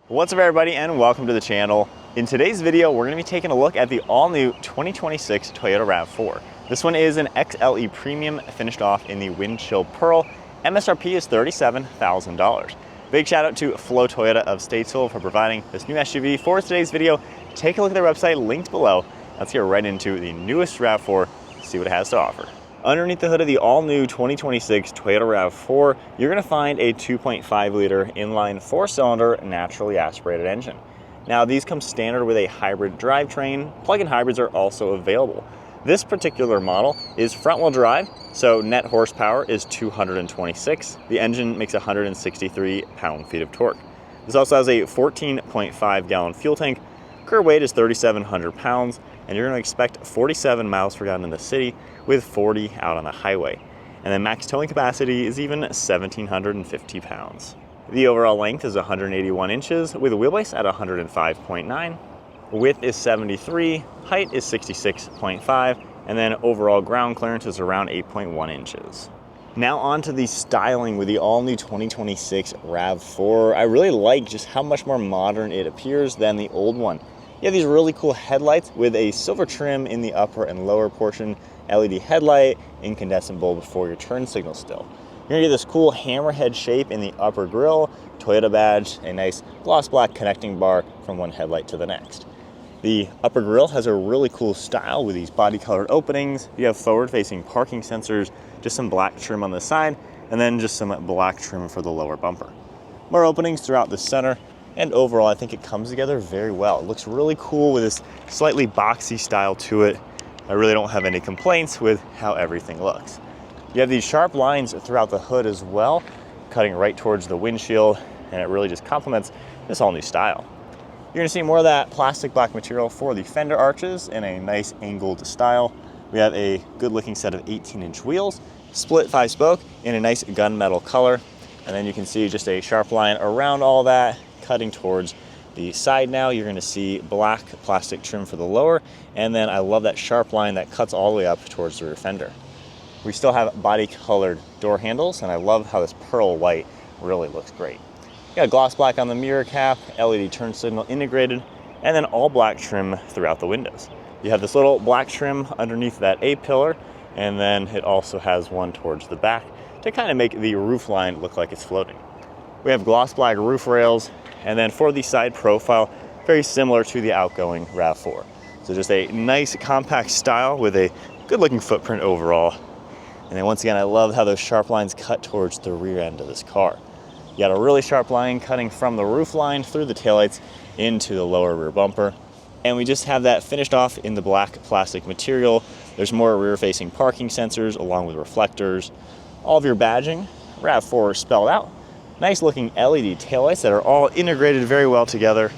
What's up everybody and welcome to the channel. In today's video, we're going to be taking a look at the all-new 2026 Toyota Rav4. This one is an XLE Premium finished off in the windshield pearl. MSRP is $37,000. Big shout out to Flow Toyota of Statesville for providing this new SUV for today's video. Take a look at their website linked below. Let's get right into the newest Rav4, see what it has to offer. Underneath the hood of the all-new 2026 Toyota Rav4, you're going to find a 2.5-liter inline 4-cylinder naturally aspirated engine. Now, these come standard with a hybrid drivetrain. Plug-in hybrids are also available. This particular model is front-wheel drive, so net horsepower is 226. The engine makes 163 pound-feet of torque. This also has a 14.5-gallon fuel tank. Curb weight is 3,700 pounds, and you're going to expect 47 miles per gallon in the city with 40 out on the highway. And then max towing capacity is even 1,750 pounds. The overall length is 181 inches with a wheelbase at 105.9. Width is 73, height is 66.5, and then overall ground clearance is around 8.1 inches. Now on to the styling with the all-new 2026 Rav4. I really like just how much more modern it appears than the old one. You have these really cool headlights with a silver trim in the upper and lower portion, LED headlight, incandescent bulb for your turn signal still. You're gonna get this cool hammerhead shape in the upper grille, Toyota badge, a nice gloss black connecting bar from one headlight to the next. The upper grille has a really cool style with these body colored openings. You have forward facing parking sensors, just some black trim on the side, and then just some black trim for the lower bumper. More openings throughout the center. And overall, I think it comes together very well. It looks really cool with this slightly boxy style to it. I really don't have any complaints with how everything looks. You have these sharp lines throughout the hood as well, cutting right towards the windshield, and it really just complements this all new style. You're gonna see more of that plastic black material for the fender arches in a nice angled style. We have a good looking set of 18-inch wheels, split 5-spoke in a nice gunmetal color. And then you can see just a sharp line around all that, cutting towards the side now. You're going to see black plastic trim for the lower, and then I love that sharp line that cuts all the way up towards the rear fender. We still have body colored door handles, and I love how this pearl white really looks great. You got gloss black on the mirror cap, LED turn signal integrated, and then all black trim throughout the windows. You have this little black trim underneath that A-pillar, and then it also has one towards the back to kind of make the roof line look like it's floating. We have gloss black roof rails, and then for the side profile, very similar to the outgoing Rav4. So just a nice compact style with a good looking footprint overall. And then once again, I love how those sharp lines cut towards the rear end of this car. You got a really sharp line cutting from the roof line through the taillights into the lower rear bumper. And we just have that finished off in the black plastic material. There's more rear facing parking sensors along with reflectors. All of your badging, Rav4 spelled out. Nice looking LED taillights that are all integrated very well together.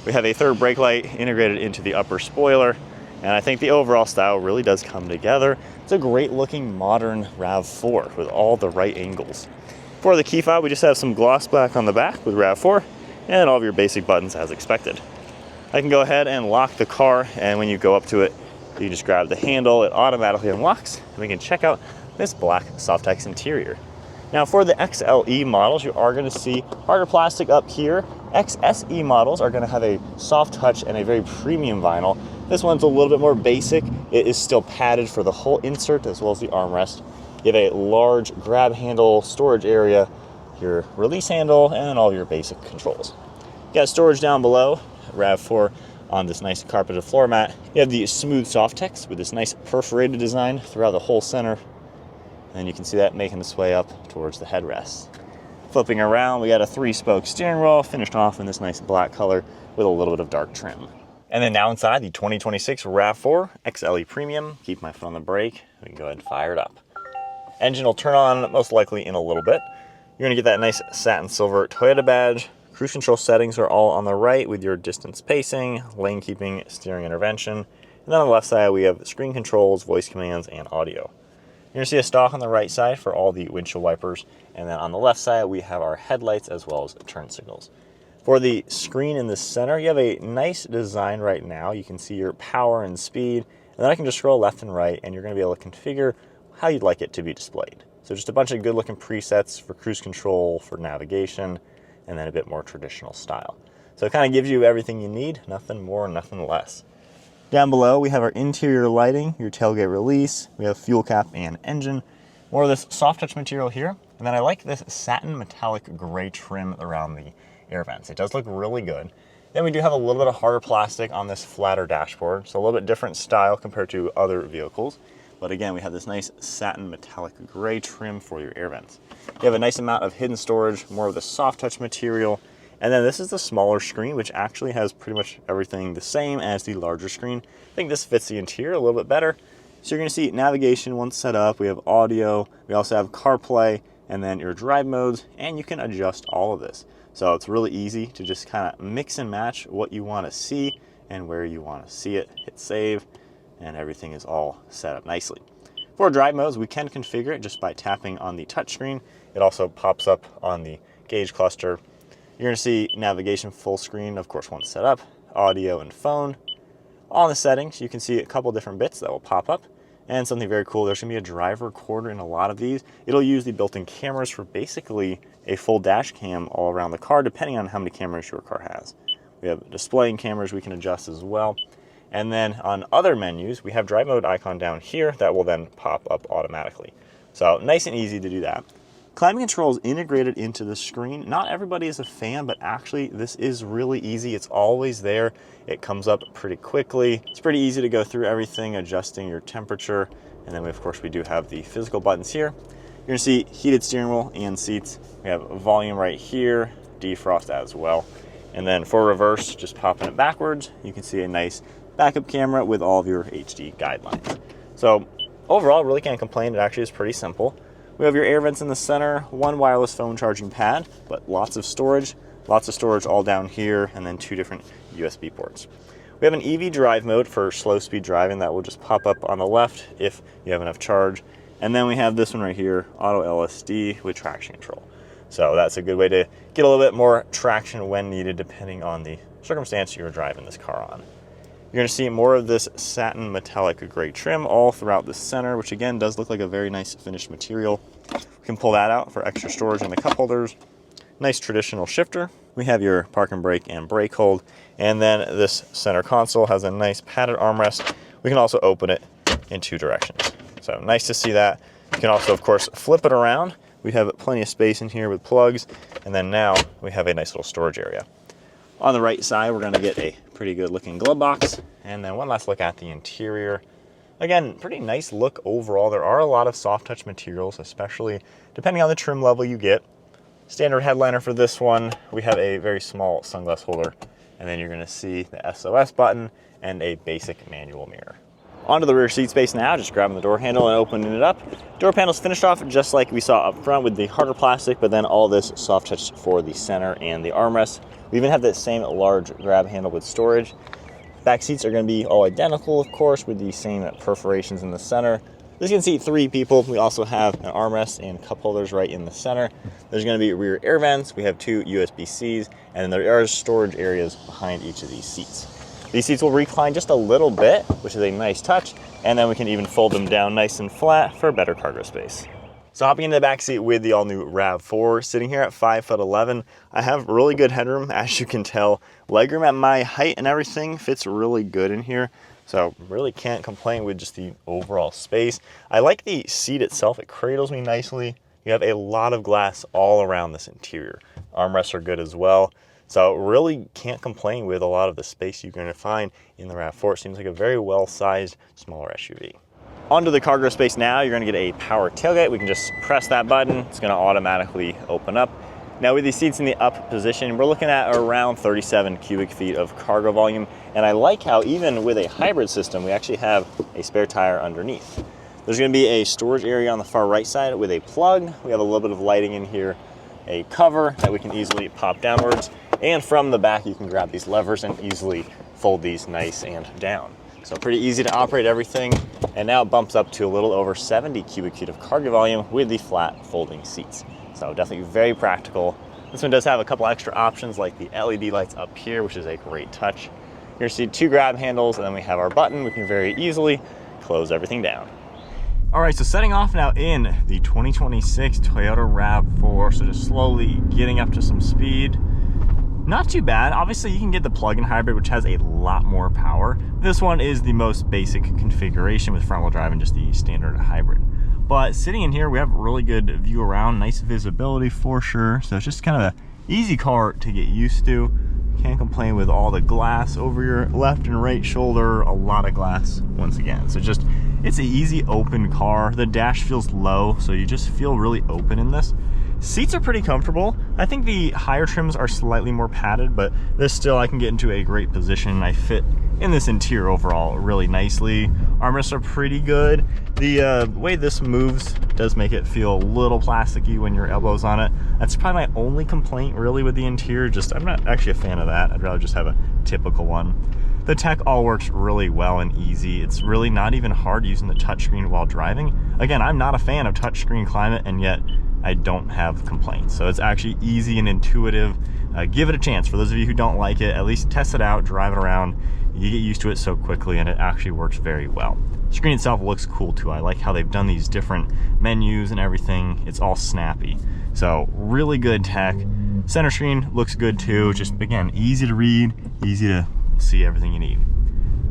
We have a third brake light integrated into the upper spoiler, and I think the overall style really does come together. It's a great looking modern Rav4 with all the right angles. For the key fob, we just have some gloss black on the back with Rav4 and all of your basic buttons as expected. I can go ahead and lock the car, and when you go up to it, you just grab the handle, it automatically unlocks, and we can check out this black SofTex interior. Now for the XLE models, you are going to see harder plastic up here. XSE models are going to have a soft touch and a very premium vinyl. This one's a little bit more basic. It is still padded for the whole insert as well as the armrest. You have a large grab handle storage area, your release handle, and all your basic controls. You got storage down below, Rav4 on this nice carpeted floor mat. You have the smooth SofTex with this nice perforated design throughout the whole center. And you can see that making its way up towards the headrest. Flipping around, we got a 3-spoke steering wheel finished off in this nice black color with a little bit of dark trim. And then now inside the 2026 Rav4 XLE Premium, keep my foot on the brake, we can go ahead and fire it up. Engine will turn on most likely in a little bit. You're gonna get that nice satin silver Toyota badge. Cruise control settings are all on the right with your distance pacing, lane keeping, steering intervention. And then on the left side, we have screen controls, voice commands, and audio. You're gonna see a stalk on the right side for all the windshield wipers, and then on the left side we have our headlights as well as turn signals. For the screen in the center, you have a nice design right now. You can see your power and speed, and then I can just scroll left and right, and you're gonna be able to configure how you'd like it to be displayed. So just a bunch of good looking presets for cruise control, for navigation, and then a bit more traditional style. So it kind of gives you everything you need, nothing more, nothing less. Down below, we have our interior lighting, your tailgate release, we have fuel cap and engine, more of this soft touch material here, and then I like this satin metallic gray trim around the air vents. It does look really good. Then we do have a little bit of harder plastic on this flatter dashboard, so a little bit different style compared to other vehicles. But again, we have this nice satin metallic gray trim for your air vents. You have a nice amount of hidden storage, more of the soft touch material. And then this is the smaller screen, which actually has pretty much everything the same as the larger screen. I think this fits the interior a little bit better. So you're gonna see navigation once set up. We have audio, we also have CarPlay, and then your drive modes, and you can adjust all of this. So it's really easy to just kind of mix and match what you wanna see and where you wanna see it. Hit save, and everything is all set up nicely. For drive modes, we can configure it just by tapping on the touchscreen. It also pops up on the gauge cluster. You're gonna see navigation full screen, of course, once set up, audio and phone. On the settings, you can see a couple different bits that will pop up. And something very cool, there's gonna be a driver recorder in a lot of these. It'll use the built-in cameras for basically a full dash cam all around the car, depending on how many cameras your car has. We have displaying cameras we can adjust as well. And then on other menus, we have drive mode icon down here that will then pop up automatically. So nice and easy to do that. Climate control is integrated into the screen. Not everybody is a fan, but actually this is really easy. It's always there. It comes up pretty quickly. It's pretty easy to go through everything, adjusting your temperature. And then of course we do have the physical buttons here. You're gonna see heated steering wheel and seats. We have volume right here, defrost as well. And then for reverse, just popping it backwards, you can see a nice backup camera with all of your HD guidelines. So overall, really can't complain. It actually is pretty simple. We have your air vents in the center, one wireless phone charging pad, but lots of storage all down here, and then 2 different USB ports. We have an EV drive mode for slow speed driving that will just pop up on the left if you have enough charge. And then we have this one right here, auto LSD with traction control. So that's a good way to get a little bit more traction when needed, depending on the circumstance you're driving this car on. You're gonna see more of this satin metallic gray trim all throughout the center, which again does look like a very nice finished material. We can pull that out for extra storage in the cup holders. Nice traditional shifter. We have your park and brake and brake hold. And then this center console has a nice padded armrest. We can also open it in 2 directions. So nice to see that. You can also, of course, flip it around. We have plenty of space in here with plugs. And then now we have a nice little storage area. On the right side, we're gonna get a pretty good looking glove box. And then one last look at the interior. Again, pretty nice look overall. There are a lot of soft touch materials, especially depending on the trim level you get. Standard headliner for this one, we have a very small sunglass holder. And then you're gonna see the SOS button and a basic manual mirror. Onto the rear seat space now, just grabbing the door handle and opening it up. Door panel's finished off just like we saw up front with the harder plastic, but then all this soft touch for the center and the armrest. We even have that same large grab handle with storage. Back seats are gonna be all identical, of course, with the same perforations in the center. This can seat 3 people. We also have an armrest and cup holders right in the center. There's gonna be rear air vents. We have 2 USB-Cs, and there are storage areas behind each of these seats. These seats will recline just a little bit, which is a nice touch, and then we can even fold them down nice and flat for better cargo space. So hopping into the back seat with the all-new RAV4, sitting here at 5'11", I have really good headroom, as you can tell. Legroom at my height and everything fits really good in here, so really can't complain with just the overall space. I like the seat itself. It cradles me nicely. You have a lot of glass all around this interior. Armrests are good as well. So really can't complain with a lot of the space you're going to find in the RAV4. It seems like a very well-sized, smaller SUV. Onto the cargo space now, you're going to get a power tailgate. We can just press that button. It's going to automatically open up. Now with these seats in the up position, we're looking at around 37 cubic feet of cargo volume. And I like how even with a hybrid system, we actually have a spare tire underneath. There's going to be a storage area on the far right side with a plug. We have a little bit of lighting in here, a cover that we can easily pop downwards. And from the back, you can grab these levers and easily fold these nice and down. So pretty easy to operate everything. And now it bumps up to a little over 70 cubic feet of cargo volume with the flat folding seats. So definitely very practical. This one does have a couple extra options like the LED lights up here, which is a great touch. You're gonna see 2 grab handles, and then we have our button. We can very easily close everything down. All right, so setting off now in the 2026 Toyota RAV4. So just slowly getting up to some speed. not too bad. Obviously, you can get the plug-in hybrid, which has a lot more power. This one is the most basic configuration with front-wheel drive and just the standard hybrid. But sitting in here, we have a really good view around, nice visibility for sure. So it's just kind of an easy car to get used to. Can't complain with all the glass over your left and right shoulder, a lot of glass once again. So just, it's an easy open car. The dash feels low, so you just feel really open in this. Seats are pretty comfortable. I think the higher trims are slightly more padded, but this still, I can get into a great position. I fit in this interior overall really nicely. Armrests are pretty good. The way this moves does make it feel a little plasticky when your elbow's on it. That's probably my only complaint really with the interior. Just, I'm not actually a fan of that. I'd rather just have a typical one. The tech all works really well and easy. It's really not even hard using the touchscreen while driving. Again, I'm not a fan of touchscreen climate, and yet I don't have complaints. So it's actually easy and intuitive. Give it a chance. For those of you who don't like it, at least test it out, drive it around. You get used to it so quickly, and it actually works very well. The screen itself looks cool too. I like how they've done these different menus and everything. It's all snappy. So really good tech. Center screen looks good too. Just, again, easy to read, easy to see everything you need.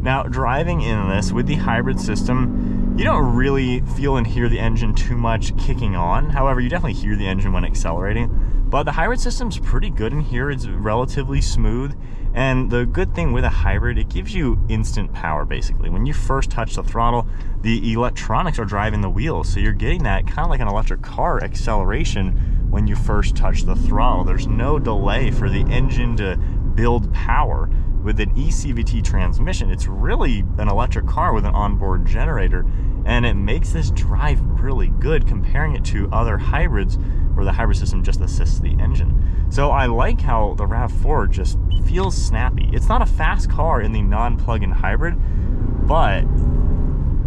Now, driving in this with the hybrid system, you don't really feel and hear the engine too much kicking on. However, you definitely hear the engine when accelerating. But the hybrid system's pretty good in here. It's relatively smooth. And the good thing with a hybrid, it gives you instant power, basically. When you first touch the throttle, the electronics are driving the wheels. So you're getting that kind of like an electric car acceleration when you first touch the throttle. There's no delay for the engine to build power. With an eCVT transmission, it's really an electric car with an onboard generator, and it makes this drive really good comparing it to other hybrids where the hybrid system just assists the engine. So I like how the RAV4 just feels snappy. It's not a fast car in the non-plug-in hybrid, but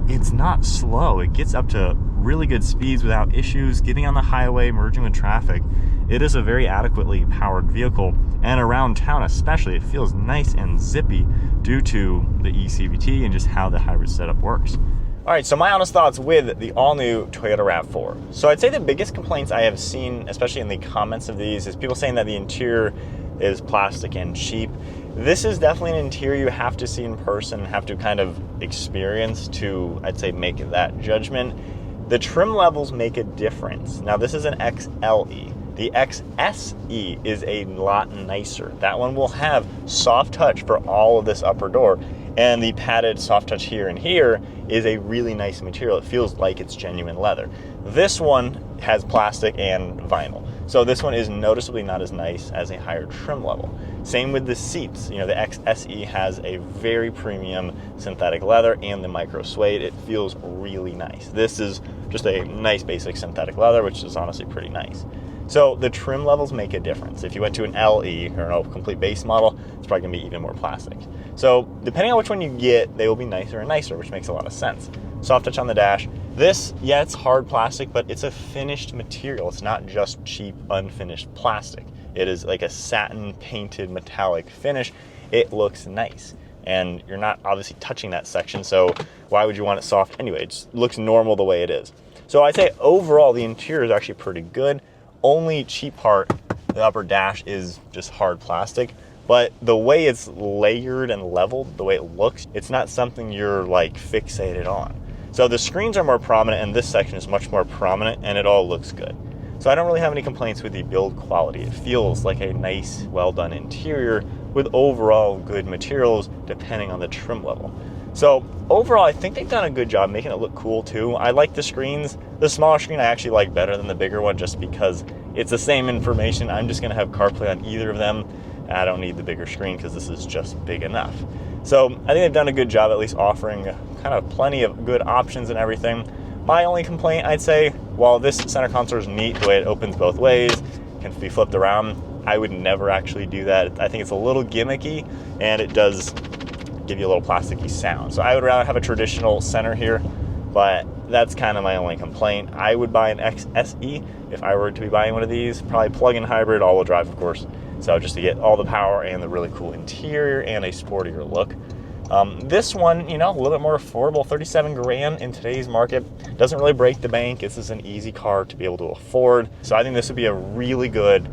it's not slow. It gets up to really good speeds without issues, getting on the highway, merging with traffic. It is a very adequately powered vehicle, and around town especially, it feels nice and zippy due to the eCVT and just how the hybrid setup works. All right, so my honest thoughts with the all-new Toyota RAV4. So I'd say the biggest complaints I have seen, especially in the comments of these, is people saying that the interior is plastic and cheap. This is definitely an interior you have to see in person, have to kind of experience to, I'd say, make that judgment. The trim levels make a difference. Now, this is an XLE. The XSE is a lot nicer. That one will have soft touch for all of this upper door, and the padded soft touch here and here is a really nice material. It feels like it's genuine leather. This one has plastic and vinyl. So this one is noticeably not as nice as a higher trim level. Same with the seats. You know, the XSE has a very premium synthetic leather and the micro suede. It feels really nice. This is just a nice basic synthetic leather, which is honestly pretty nice. So the trim levels make a difference. If you went to an LE or a complete base model, it's probably gonna be even more plastic. So depending on which one you get, they will be nicer and nicer, which makes a lot of sense. Soft touch on the dash. This, yeah, it's hard plastic, but it's a finished material. It's not just cheap, unfinished plastic. It is like a satin painted metallic finish. It looks nice. And you're not obviously touching that section, so why would you want it soft anyway? It just looks normal the way it is. So I'd say overall, the interior is actually pretty good. Only cheap part, the upper dash, is just hard plastic. But the way it's layered and leveled, the way it looks, it's not something you're like fixated on. So the screens are more prominent, and this section is much more prominent, and it all looks good. So I don't really have any complaints with the build quality. It feels like a nice, well done interior with overall good materials depending on the trim level. So overall, I think they've done a good job making it look cool too. I like the screens. The smaller screen I actually like better than the bigger one just because it's the same information. I'm just gonna have CarPlay on either of them. I don't need the bigger screen because this is just big enough. So I think they've done a good job at least offering kind of plenty of good options and everything. My only complaint, I'd say, while this center console is neat, the way it opens both ways, can be flipped around, I would never actually do that. I think it's a little gimmicky, and it does give you a little plasticky sound. So I would rather have a traditional center here, but that's kind of my only complaint. I would buy an XSE if I were to be buying one of these, probably plug-in hybrid, all-wheel drive, of course. So just to get all the power and the really cool interior and a sportier look. This one, you know, a little bit more affordable, 37 grand in today's market. Doesn't really break the bank. This is an easy car to be able to afford. So I think this would be a really good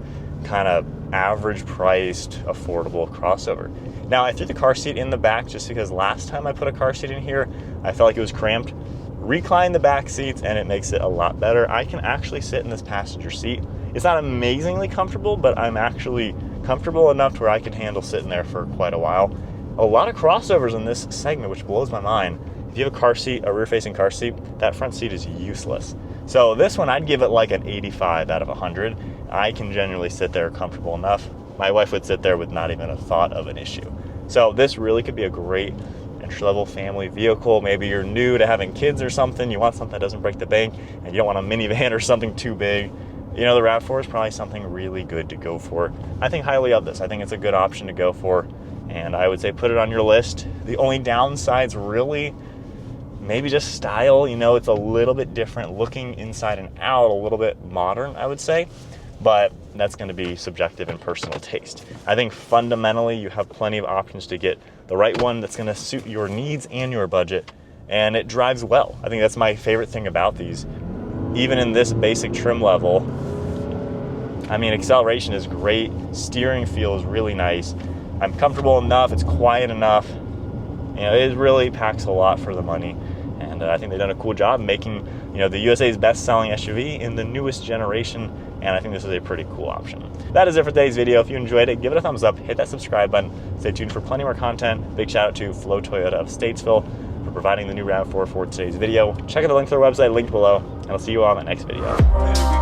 kind of average priced, affordable crossover. Now, I threw the car seat in the back just because last time I put a car seat in here, I felt like it was cramped. Recline the back seats and it makes it a lot better. I can actually sit in this passenger seat. It's not amazingly comfortable, but I'm actually comfortable enough to where I can handle sitting there for quite a while. A lot of crossovers in this segment, which blows my mind. If you have a car seat, a rear-facing car seat, that front seat is useless. So this one, I'd give it like an 85 out of 100. I can generally sit there comfortable enough. My wife would sit there with not even a thought of an issue. So this really could be a great entry-level family vehicle. Maybe you're new to having kids or something. You want something that doesn't break the bank, and you don't want a minivan or something too big. You know, the RAV4 is probably something really good to go for. I think highly of this. I think it's a good option to go for, and I would say put it on your list. The only downsides really, maybe just style. You know, it's a little bit different looking inside and out, a little bit modern, I would say, but that's going to be subjective and personal taste. I think fundamentally you have plenty of options to get the right one that's going to suit your needs and your budget, and it drives well. I think that's my favorite thing about these. Even in this basic trim level, I mean, acceleration is great, steering feels really nice. I'm comfortable enough, it's quiet enough. You know, it really packs a lot for the money. And I think they've done a cool job making, you know, the USA's best-selling SUV in the newest generation, and I think this is a pretty cool option. That is it for today's video. If you enjoyed it, give it a thumbs up, hit that subscribe button, stay tuned for plenty more content. Big shout out to Flo Toyota of Statesville for providing the new RAV4 for today's video. Check out the link to their website linked below, and I'll see you all in the next video.